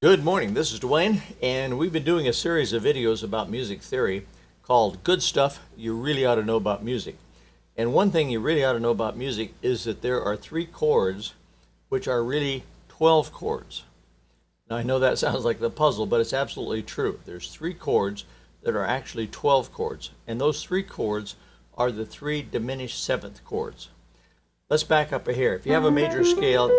Good morning, this is Dwayne, and we've been doing a series of videos about music theory called Good Stuff You Really Ought to Know About Music. And one thing you really ought to know about music is that there are 3 chords which are really 12 chords. Now I know that sounds like the puzzle, but it's absolutely true. There's 3 chords that are actually 12 chords, and those 3 chords are the 3 diminished 7th chords. Let's back up here. If you have a major scale,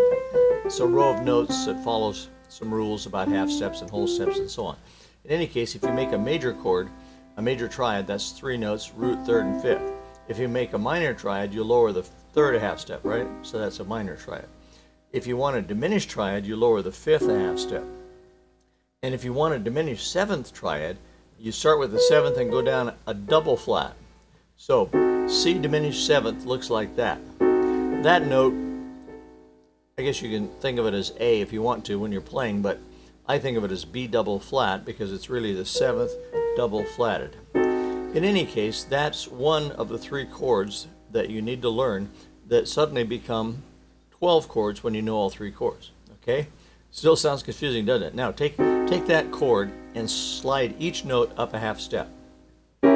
it's a row of notes that follows some rules about half steps and whole steps and so on. In any case, if you make a major chord, a major triad, that's 3 notes, root, third, and fifth. If you make a minor triad, you lower the third a half step, right? So that's a minor triad. If you want a diminished triad, you lower the fifth a half step. And if you want a diminished 7th triad, you start with the 7th and go down a double flat. So C diminished 7th looks like that. That note, I guess you can think of it as A if you want to when you're playing, but I think of it as B double flat because it's really the 7th double flatted. In any case, that's one of the 3 chords that you need to learn that suddenly become 12 chords when you know all 3 chords. Okay? Still sounds confusing, doesn't it? Now take that chord and slide each note up a half step. You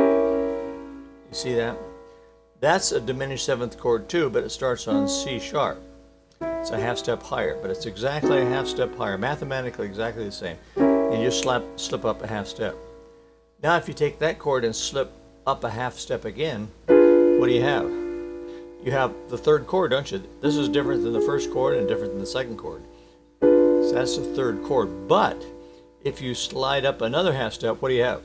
see that? That's a diminished 7th chord too, but it starts on C sharp. It's a half step higher, but it's exactly a half step higher, mathematically exactly the same. And you slip up a half step. Now if you take that chord and slip up a half step again, what do you have? You have the 3rd chord, don't you? This is different than the 1st chord and different than the 2nd chord. So that's the 3rd chord. But if you slide up another half step, what do you have?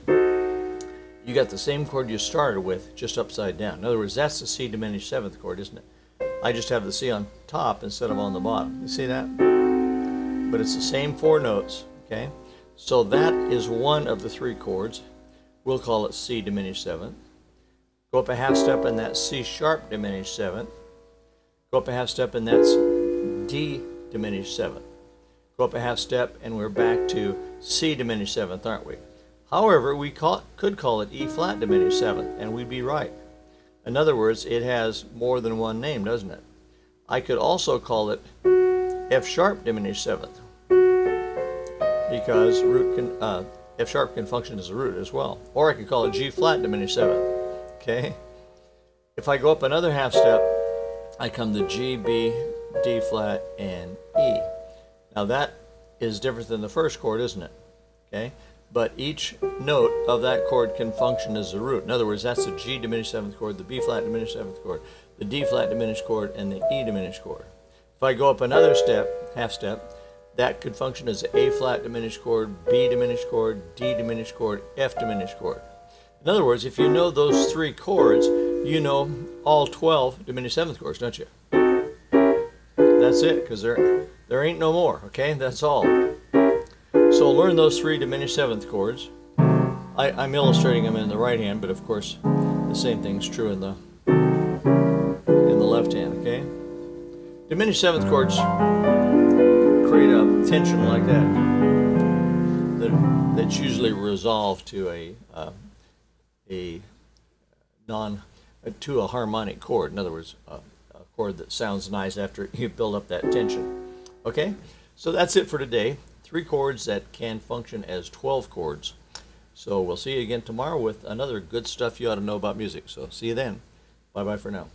You got the same chord you started with, just upside down. In other words, that's the C diminished 7th chord, isn't it? I just have the C on top instead of on the bottom. You see that? But it's the same 4 notes, okay? So that is one of the 3 chords. We'll call it C diminished 7th. Go up a half step and that's C sharp diminished 7th. Go up a half step and that's D diminished 7th. Go up a half step and we're back to C diminished 7th, aren't we? However, we could call it E flat diminished 7th, and we'd be right. In other words, it has more than one name, doesn't it? I could also call it F sharp diminished 7th because F sharp can function as a root as well. Or I could call it G flat diminished 7th. Okay? If I go up another half step, I come to G, B, D flat, and E. Now that is different than the 1st chord, isn't it? Okay? But each note of that chord can function as a root. In other words, that's the G diminished 7th chord, the B flat diminished 7th chord, the D flat diminished chord, and the E diminished chord. If I go up another step, half step, that could function as A flat diminished chord, B diminished chord, D diminished chord, F diminished chord. In other words, if you know those 3 chords, you know all 12 diminished 7th chords, don't you? That's it, because there ain't no more, okay? That's all. So learn those 3 diminished 7th chords. I'm illustrating them in the right hand, but of course the same thing's true in the left hand, okay? Diminished 7th chords create a tension like that's usually resolved to a harmonic chord. In other words, a chord that sounds nice after you build up that tension. Okay? So that's it for today. 3 chords that can function as 12 chords. So we'll see you again tomorrow with another good stuff you ought to know about music. So see you then. Bye-bye for now.